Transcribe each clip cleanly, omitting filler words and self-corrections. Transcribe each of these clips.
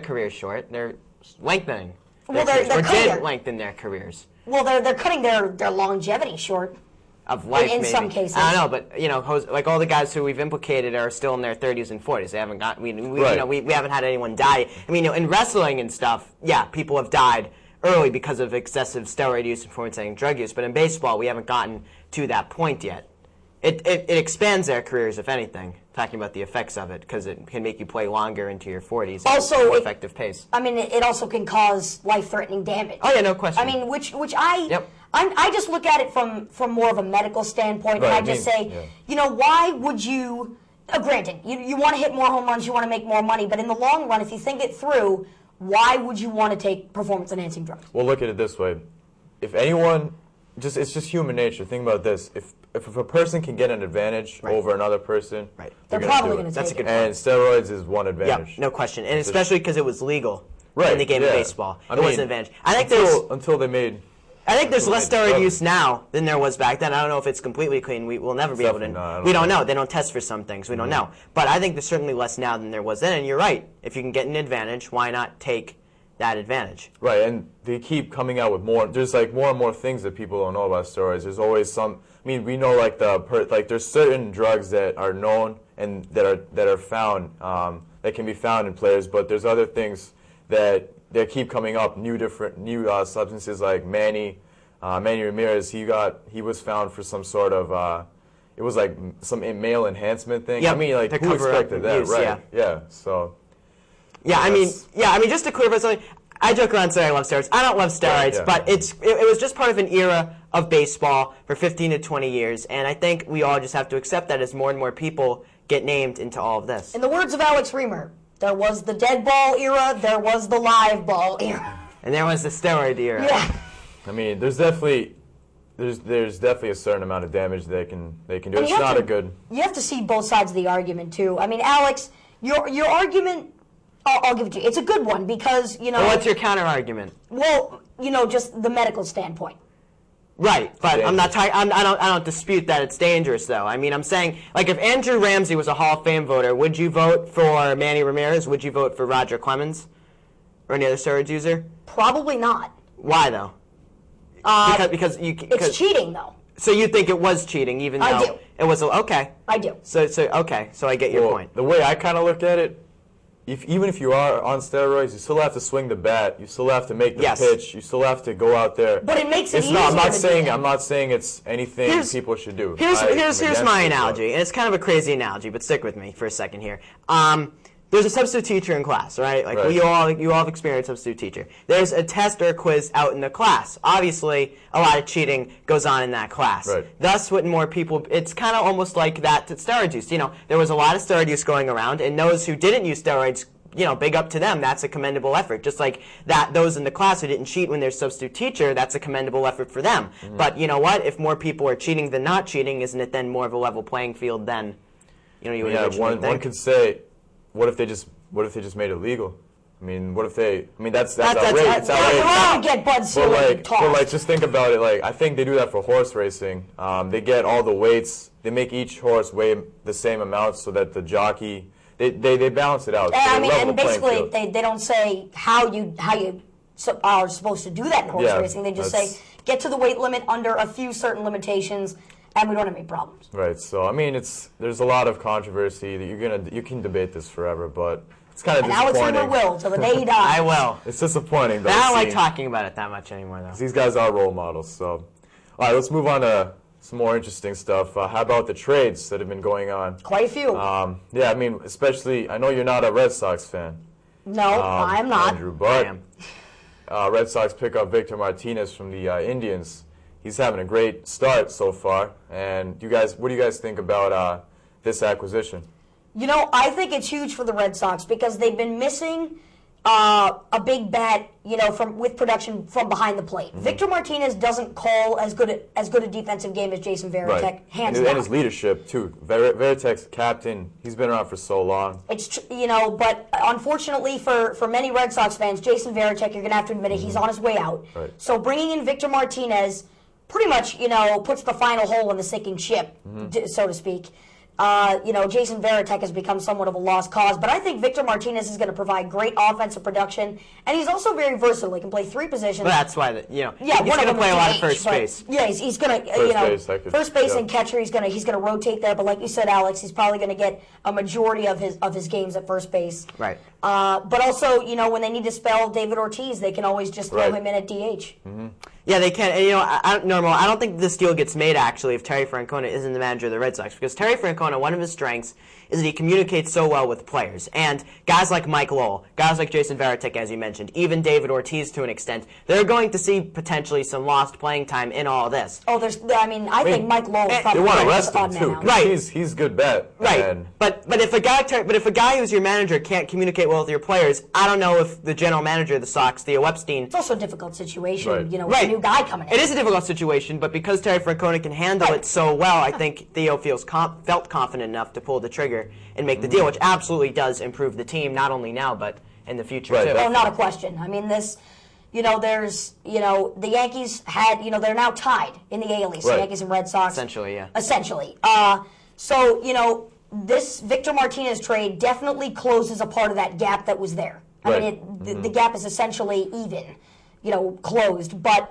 careers short. They're lengthening. Well, they're did lengthen their careers. Well, they're cutting their longevity short. Of life, in maybe. some cases. I don't know, but you know, like all the guys who we've implicated are still in their 30s and 40s. They haven't got. We haven't had anyone die. I mean, you know, in wrestling and stuff, yeah, people have died early because of excessive steroid use and performance-enhancing drug use. But in baseball, we haven't gotten to that point yet. It expands their careers, if anything. Talking about the effects of it, because it can make you play longer into your 40s at a more effective pace. I mean, it also can cause life-threatening damage. Oh yeah, no question. I mean, I just look at it from more of a medical standpoint, and I just say, you know, why would you? Granted, you want to hit more home runs, you want to make more money, but in the long run, if you think it through, why would you want to take performance-enhancing drugs? Well, look at it this way: if anyone, it's just human nature. Think about this: if a person can get an advantage over another person, they're probably going to take it. That's a good point. And steroids is one advantage. Yeah, no question, and especially because it was legal in the game of baseball. It was an advantage. I think until they made. I think there's less steroid use now than there was back then. I don't know if it's completely clean. We'll never be able to. We don't know. They don't test for some things. We don't know. But I think there's certainly less now than there was then. And you're right. If you can get an advantage, why not take that advantage? Right. And they keep coming out with more. There's like more and more things that people don't know about steroids. There's always some. I mean, we know like there's certain drugs that are known and that are found that can be found in players, but there's other things that keep coming up. New substances like Manny Ramirez. He was found for some sort of it was like some male enhancement thing. Yep. I mean, like who expected that, right? Yeah. So. Yeah, I mean, just to clarify something, I joke around saying I love steroids. I don't love steroids, but it was just part of an era of baseball for 15 to 20 years, and I think we all just have to accept that as more and more people get named into all of this. In the words of Alex Reamer, there was the dead ball era, there was the live ball era. And there was the steroid era. Yeah. I mean, there's definitely a certain amount of damage they can do. It's not a good. You have to see both sides of the argument too. I mean, Alex, your argument, I'll give it to you. It's a good one because you know. Well, what's your counter argument? Well, you know, just the medical standpoint. Right, but I'm not talking. I don't dispute that it's dangerous, though. I mean, I'm saying, like, if Andrew Ramsey was a Hall of Fame voter, would you vote for Manny Ramirez? Would you vote for Roger Clemens or any other steroids user? Probably not. Why though? Because it's cheating, though. So you think it was cheating, even though it was okay? I do. So okay, so I get your point. The way I kind of look at it. Even if you are on steroids, you still have to swing the bat. You still have to make the pitch. You still have to go out there. But it makes it easier. I'm not saying it's anything people should do. Here's my analogy, and it's kind of a crazy analogy, but stick with me for a second here. There's a substitute teacher in class, right? Like you all have experienced substitute teacher. There's a test or a quiz out in the class. Obviously, a lot of cheating goes on in that class. Right. Thus, what more people, it's kind of almost like that to steroid use. You know, there was a lot of steroid use going around, and those who didn't use steroids, you know, big up to them. That's a commendable effort. Just like that, those in the class who didn't cheat when they're substitute teacher, that's a commendable effort for them. Mm-hmm. But you know what? If more people are cheating than not cheating, isn't it then more of a level playing field than, you know, you would originally think? One could say, what if they just made it legal? I mean, what if they? I mean, that's outrageous. It's outrageous. But like, just think about it. Like, I think they do that for horse racing. They get all the weights. They make each horse weigh the same amount so that the jockey. They balance it out. I mean, and basically, they don't say how you are supposed to do that in horse racing. They just say get to the weight limit under a few certain limitations, and we don't have any problems. Right. So I mean, there's a lot of controversy that you can debate this forever, but it's kind of disappointing. And Alex Reamer will till the day he dies. I will. It's disappointing. Though, I don't like talking about it that much anymore, though. These guys are role models. So, all right, let's move on to some more interesting stuff. How about the trades that have been going on? Quite a few. Yeah, I mean, especially, I know you're not a Red Sox fan. No, I am not. Andrew, but Red Sox pick up Victor Martinez from the Indians. He's having a great start so far. And what do you guys think about this acquisition? You know, I think it's huge for the Red Sox because they've been missing a big bat, you know, with production from behind the plate. Mm-hmm. Victor Martinez doesn't call as good a defensive game as Jason Varitek, hands down. And his leadership too. Varitek's captain. He's been around for so long. It's you know, but unfortunately for many Red Sox fans, Jason Varitek, you're going to have to admit it, he's on his way out. Right. So bringing in Victor Martinez pretty much, you know, puts the final hole in the sinking ship, so to speak. Jason Varitek has become somewhat of a lost cause. But I think Victor Martinez is going to provide great offensive production, and he's also very versatile. He can play 3 positions. Well, that's why he's one going to play a lot of DH, first base. Yeah, he's going to first base and catcher. He's going to rotate there. But like you said, Alex, he's probably going to get a majority of his games at first base. Right. But also, when they need to spell David Ortiz, they can always just throw him in at DH. Mm-hmm. Yeah, they can. And, I don't think this deal gets made, actually, if Terry Francona isn't the manager of the Red Sox. Because Terry Francona, one of his strengths is that he communicates so well with players. And guys like Mike Lowell, guys like Jason Varitek, as you mentioned, even David Ortiz to an extent, they're going to see potentially some lost playing time in all this. Oh, I think Mike Lowell is probably they want to rest him, too. Right. He's good bet. Right. And but if a guy who's your manager can't communicate well with your players, I don't know if the general manager of the Sox, Theo Epstein... It's also a difficult situation, with a new guy coming in. It is a difficult situation, but because Terry Francona can handle it so well, I think Theo felt confident enough to pull the trigger and make the deal, which absolutely does improve the team, not only now, but in the future, too. Oh, not a question. I mean, there's, the Yankees had, they're now tied in the AL East, the Yankees and Red Sox. Essentially, yeah. Essentially. This Victor Martinez trade definitely closes a part of that gap that was there. I mean, the gap is essentially even, closed. But,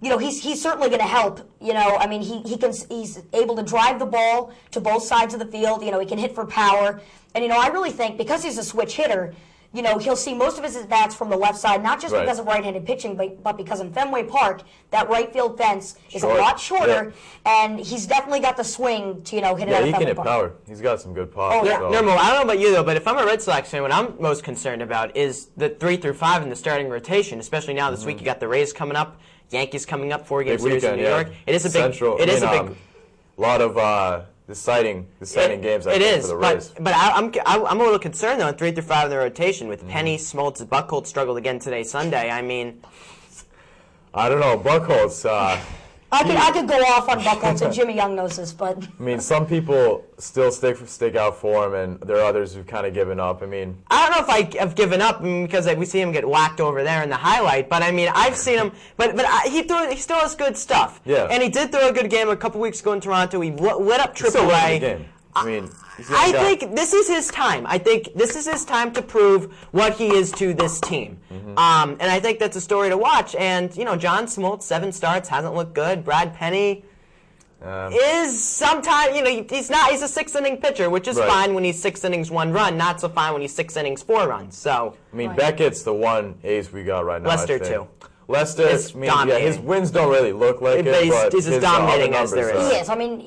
he's certainly going to help. He's able to drive the ball to both sides of the field. He can hit for power. And, I really think because he's a switch hitter, he'll see most of his at-bats from the left side, not just because of right-handed pitching, but because in Fenway Park, that right field fence is a lot shorter, and he's definitely got the swing to, hit it out of Fenway Park. Yeah, he can hit power. He's got some good power. Oh, yeah. So. Normal, I don't know about you, though, but if I'm a Red Sox fan, what I'm most concerned about is the 3 through 5 in the starting rotation, especially now this week. You got the Rays coming up, Yankees coming up, 4-game series in New York. It is a big... A lot of... Deciding games. It is, for the Rays. but I'm a little concerned though in 3 through 5 in the rotation with Penny, Smoltz, Buchholz struggled again today Sunday. I mean, I don't know, Buchholz. I could go off on Buchholz and Jimmy Young knows this, but I mean, some people still stick out for him, and there are others who've kind of given up. I mean, I don't know if I have given up because we see him get whacked over there in the highlight. But I mean, I've seen him, but he still has good stuff. Yeah, and he did throw a good game a couple weeks ago in Toronto. He lit up AAA. Game. I mean, I think this is his time. I think this is his time to prove what he is to this team. And I think that's a story to watch. And, John Smoltz, 7 starts, hasn't looked good. Brad Penny is sometimes, he's a 6-inning pitcher, which is fine when he's 6 innings, 1 run, not so fine when he's 6 innings, 4 runs. So, I mean, Beckett's the one ace we got right now. Lester, too. Lester, his wins don't really look like it, but he's as dominating as there is. He is. I mean,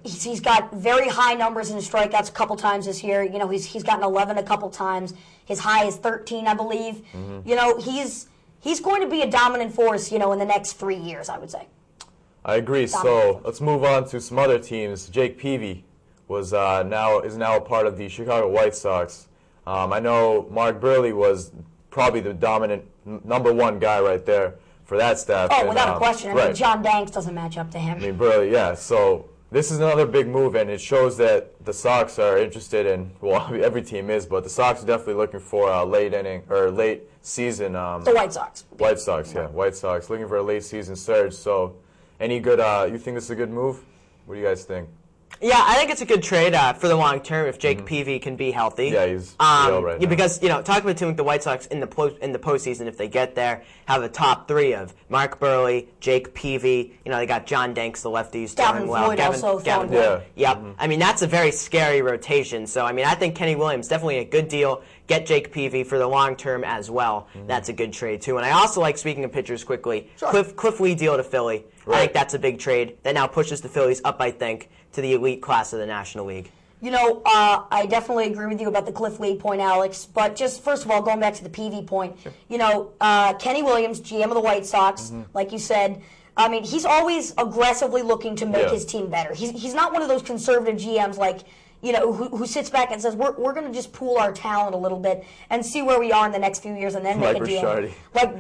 he's got very high numbers in strikeouts a couple times this year. He's gotten 11 a couple times. His high is 13, I believe. He's going to be a dominant force, in the next 3 years, I would say. I agree. So let's move on to some other teams. Jake Peavy is now a part of the Chicago White Sox. I know Mark Burley was probably the dominant number 1 guy right there for that staff. Oh, without a question. I mean, John Danks doesn't match up to him. I mean, Burley, yeah. So this is another big move, and it shows that the Sox are interested in, well, every team is, but the Sox are definitely looking for a late season. The White Sox. White Sox, yeah. White Sox looking for a late season surge. So any good, you think this is a good move? What do you guys think? Yeah, I think it's a good trade for the long term if Jake Peavy can be healthy. Yeah, he's ill right now. Because talking about the White Sox in the postseason, if they get there, have a top 3 of Mark Burley, Jake Peavy. They got John Danks, the lefty, who's throwing well. Gavin Floyd. Yep. I mean, that's a very scary rotation. So I mean, I think Kenny Williams definitely a good deal. Get Jake Peavy for the long term as well. That's a good trade too. And I also like, speaking of pitchers quickly, Cliff Lee deal to Philly. I think that's a big trade that now pushes the Phillies up, I think, to the elite class of the National League. I definitely agree with you about the Cliff Lee point, Alex. But just first of all, going back to the Peavy point, Kenny Williams, GM of the White Sox, like you said, I mean, he's always aggressively looking to make his team better. He's not one of those conservative GMs like, who sits back and says, we're going to just pool our talent a little bit and see where we are in the next few years and then make a deal.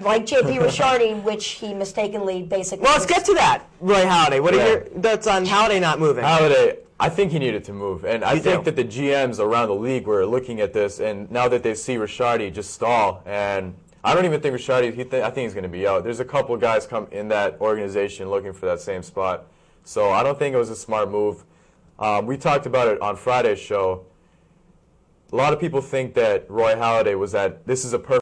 Like J.P. Ricciardi, which he mistakenly basically... Well, let's get to that, Roy Halladay. What are your thoughts on Halladay not moving? Halladay, I think he needed to move. And I think that the GMs around the league were looking at this, and now that they see Ricciardi just stall, and I don't even think Ricciardi, I think he's going to be out. There's a couple of guys come in that organization looking for that same spot. So I don't think it was a smart move. We talked about it on Friday's show. A lot of people think that Roy Halladay was this is a perfect